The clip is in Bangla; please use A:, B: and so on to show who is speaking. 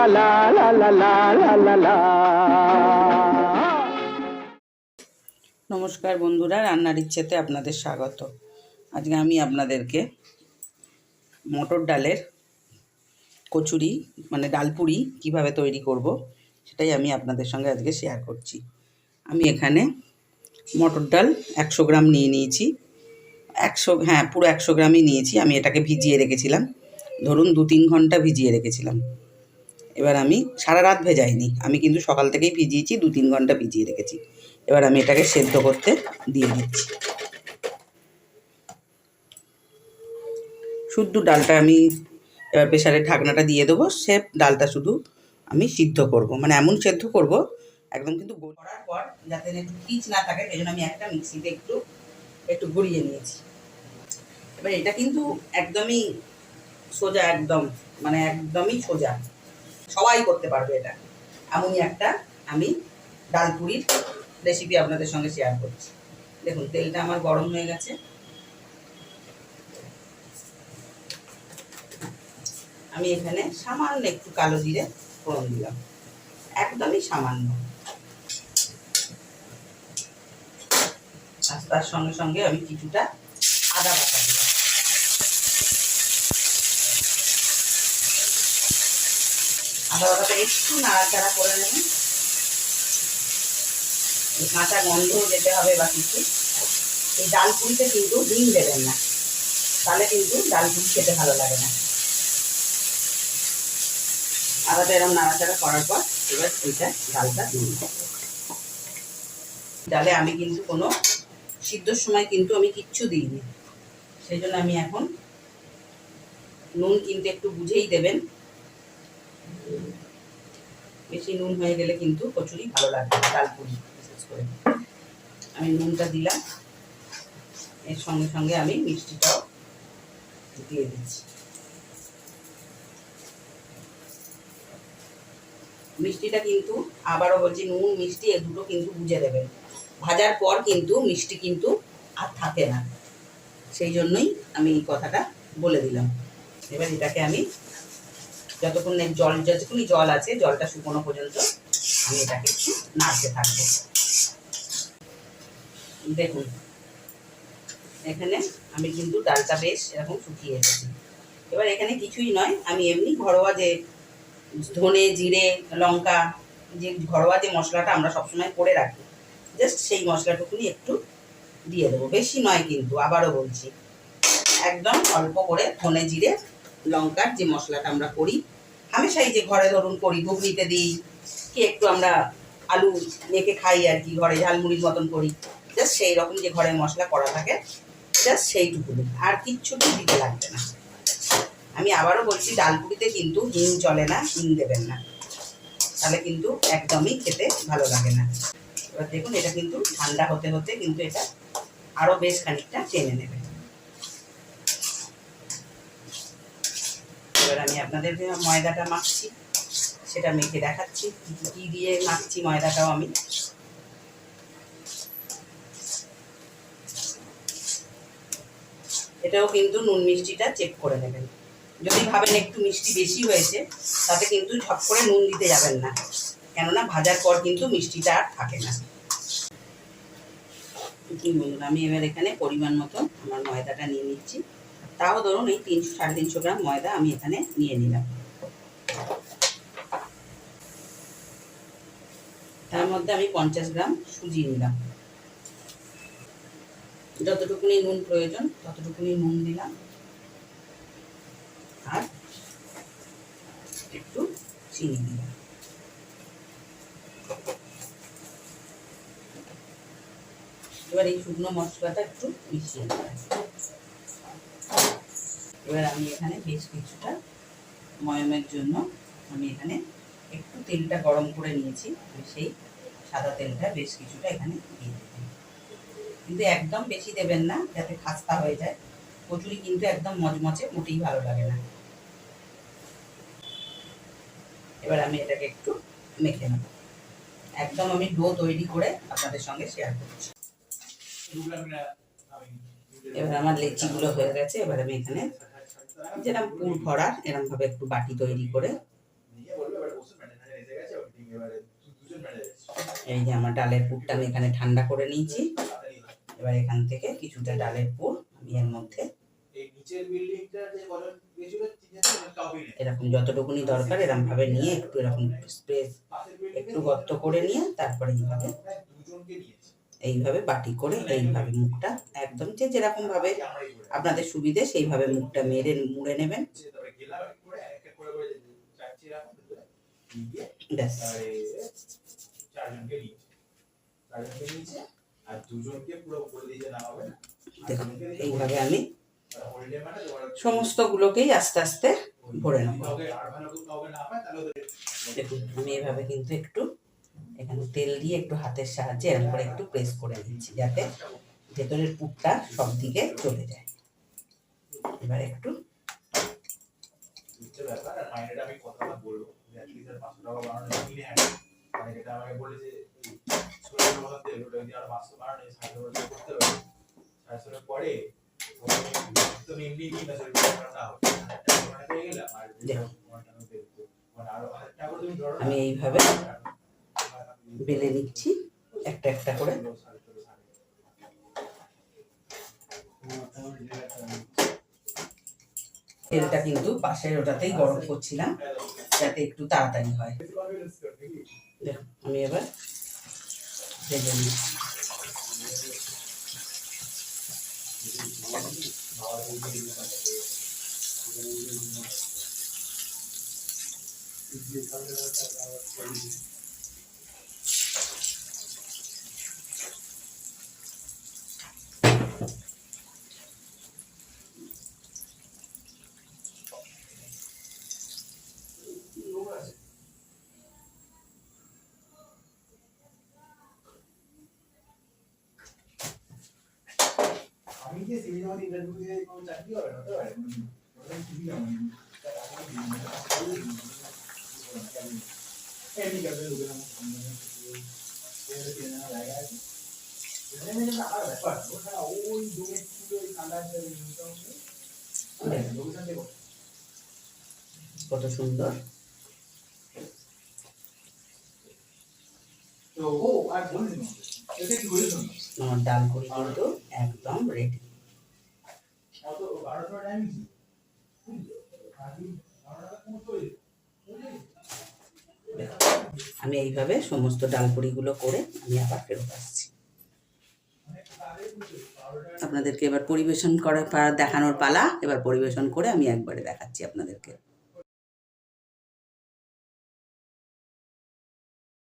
A: লা লা লা লা লা লা লা।
B: নমস্কার বন্ধুরা, রান্নার ইচ্ছেতে আপনাদের স্বাগত। আজকে আমি আপনাদেরকে মটর ডালের কচুরি মানে ডালপুরি কিভাবে তৈরি করব সেটাই আমি আপনাদের সঙ্গে আজকে শেয়ার করছি। আমি এখানে মটর ডাল 100 গ্রাম নিয়ে নিয়েছি। পুরো 100 গ্রামই নিয়েছি। আমি এটাকে ভিজিয়ে রেখেছিলাম, ধরুন 2-3 ঘন্টা ভিজিয়ে রেখেছিলাম। এবার আমি সারা রাত ভেজাইনি, আমি কিন্তু সকাল থেকেই ভিজিয়েছি, 2-3 ঘন্টা ভিজিয়ে রেখেছি। এবার আমি এটাকে সেদ্ধ করতে দিয়ে দিচ্ছি। শুদ্ধ ডালটা আমি এবার প্রেসারের ঢাকনাটা দিয়ে দেবো। সে ডালটা শুধু আমি সিদ্ধ করব, মানে এমন সেদ্ধ করব একদম কিন্তু করার পর যাতে একটু পিচ না থাকে, সেই জন্য আমি একটা মিক্সিতে একটু গড়িয়ে নিয়েছি। এবার এটা কিন্তু একদমই সোজা, একদমই সোজা, সবাই করতে পারবে এটা। এমনই একটা আমি ডালপুরির রেসিপি আপনাদের সঙ্গে শেয়ার করছি। দেখুন তেলটা আমার গরম হয়ে গেছে। আমি এখানে সামান্য একটু কালো জিরে ফোড়ন দিলাম, একদমই সামান্য। আর তার সঙ্গে সঙ্গে আমি কিছুটা আদা বাটা দিলাম। আদা বাটাটা একটু নাড়াচাড়া করে নেবেন, কাঁচা গন্ধ যেতে হবে বা কিছু। এই ডালপুরিতে কিন্তু ডিম দেবেন না, তাহলে কিন্তু ডালপুরি খেতে ভালো লাগে না। আদাটা এরকম নাড়াচাড়া করার পর এবার এইটা ডালটা দিয়ে দিই। ডালে আমি কিন্তু কোনো সিদ্ধর সময় কিন্তু আমি কিচ্ছু দিইনি, সেই জন্য আমি এখন নুন কিন্তু একটু বুঝেই দেবেন। বেশি নুন হয়ে গেলে কিন্তু কচুরি ভালো লাগবে, ডালপুরি বিশেষ করে। আমি নুনটা দিলাম, এর সঙ্গে সঙ্গে আমি মিষ্টিটাও দিয়ে দিচ্ছি। মিষ্টিটা কিন্তু আবারও বলছি, নুন মিষ্টি এ দুটো কিন্তু বুঝে দেবেন। ভাজার পর কিন্তু মিষ্টি কিন্তু আর থাকে না, সেই জন্যই আমি এই কথাটা বলে দিলাম। এবার এটাকে আমি যতক্ষণই জল আছে, জলটা শুকনো পর্যন্ত আমি এটাকে একটু নাড়তে থাকবো। দেখুন এখানে আমি কিন্তু ডালটা বেশ এরকম শুকিয়ে এসেছি। এবার এখানে কিছুই নয়, আমি এমনি ঘরোয়া যে ধনে জিরে লঙ্কা, যে ঘরোয়া যে মশলাটা আমরা সবসময় করে রাখি, জাস্ট সেই মশলাটুকুনি একটু দিয়ে দেবো। বেশি নয় কিন্তু, আবারও বলছি, একদম অল্প করে ধনে জিরে লঙ্কার যে মশলাটা আমরা করি হামেশাই, যে ঘরে ধরুন করি, ঘুগনিতে দিই, কি একটু আমরা আলু মেখে খাই আর কি, ঘরে ঝালমুড়ির মতন করি, জাস্ট সেই রকম যে ঘরে মশলা করা থাকে, জাস্ট সেইটুকু দিই, আর কিচ্ছু দিতে লাগবে না। আমি আবারও বলছি, ডালপুরিতে কিন্তু হিং চলে না, হিং দেবেন না, তাহলে কিন্তু একদমই খেতে ভালো লাগে না। এবার দেখুন এটা কিন্তু ঠান্ডা হতে হতে কিন্তু এটা আরও বেশ খানিকটা টেনে নেবে। এবার আমি আপনাদের যে ময়দাটা মাখছি সেটা মেখে দেখাচ্ছি, কী দিয়ে মাখছি ময়দাটাও আমি। এটাও কিন্তু নুন মিষ্টিটা চেক করে নেবেন। যদি ভাবেন একটু মিষ্টি বেশি হয়েছে, তাতে কিন্তু ঝপ করে নুন দিতে যাবেন না, কেননা ভাজার পর কিন্তু মিষ্টিটা আর থাকে না। কি বলুন, আমি এবার এখানে পরিমাণ মতো আমার ময়দাটা নিয়ে নিচ্ছি। তাও ধরুন এই 300-350 গ্রাম ময়দা আমি এখানে নিয়ে নিলাম। তার মধ্যে আমি 50 গ্রাম সুজি নিলাম। যতটুকুনি নুন প্রয়োজন ততটুকুনি নুন দিলাম, আর একটু চিনি দিলাম। এবার এই শুকনো মশলাটা একটু মিশিয়ে দিলাম। এবার আমি এখানে বেশ কিছুটা ময়ামের জন্য আমি এখানে একটু তেলটা গরম করে নিয়েছি, সেই সাদা তেলটা বেশ কিছুটা এখানে দিয়ে দেবেন। কিন্তু একদম বেশি দেবেন না, যাতে খাস্তা হয়ে যায়। কচুরি কিন্তু একদম মচমচে মোটেই ভালো লাগে না। এবার আমি এটাকে একটু মেখে নেব। একদম আমি ডো তৈরি করে আপনাদের সঙ্গে শেয়ার করছি। এবার আমার লেচিগুলো হয়ে গেছে। এবার আমি এখানে যেরকম পুর ভরার এরকম ভাবে একটু বাটি তৈরি করে এই যে আমার ডালের পুরটা আমি এখানে ঠান্ডা করে নিয়েছি। এবার এখান থেকে কিছুটা ডালের পুর আমি এর মধ্যে এরকম যতটুকুনি দরকার এরকম ভাবে নিয়ে একটু এরকম স্পেস একটু গর্ত করে নিয়ে তারপরে এইভাবে বাটি করে এইভাবে মুখটা একদম যে যেরকম ভাবে আপনাদের সুবিধে সেইভাবে মুখটা মুড়ে নেবেন। ব্যাস, দেখুন এইভাবে আমি সমস্ত গুলোকেই আস্তে আস্তে ভরে নেব। দেখুন আমি এইভাবে কিন্তু একটু এখানে তেল দিয়ে একটু হাতের সাহায্যে এরকম করে একটু প্রেস করে নিচ্ছি যাতে ভেতরের পুরটা সব দিকে চলে যায়। এবার একটু আমি এইভাবে বেলে নিচ্ছি একটা একটা করে। তেলটা কিন্তু পাশের ওটাতেই গরম করছিলাম যাতে একটু তাড়াতাড়ি হয়। দেখুন আমি এবার ভেজে নিচ্ছি। কত সুন্দর আমার ডাল পুরি কিন্তু একদম রেডি। আমি এইভাবে সমস্ত ডাল পুরিগুলো করে আমি আবার ফেরত আসছি। আপনাদেরকে এবার পরিবেশন করা দেখানোর পালা। এবার পরিবেশন করে আমি একবারে দেখাচ্ছি আপনাদেরকে।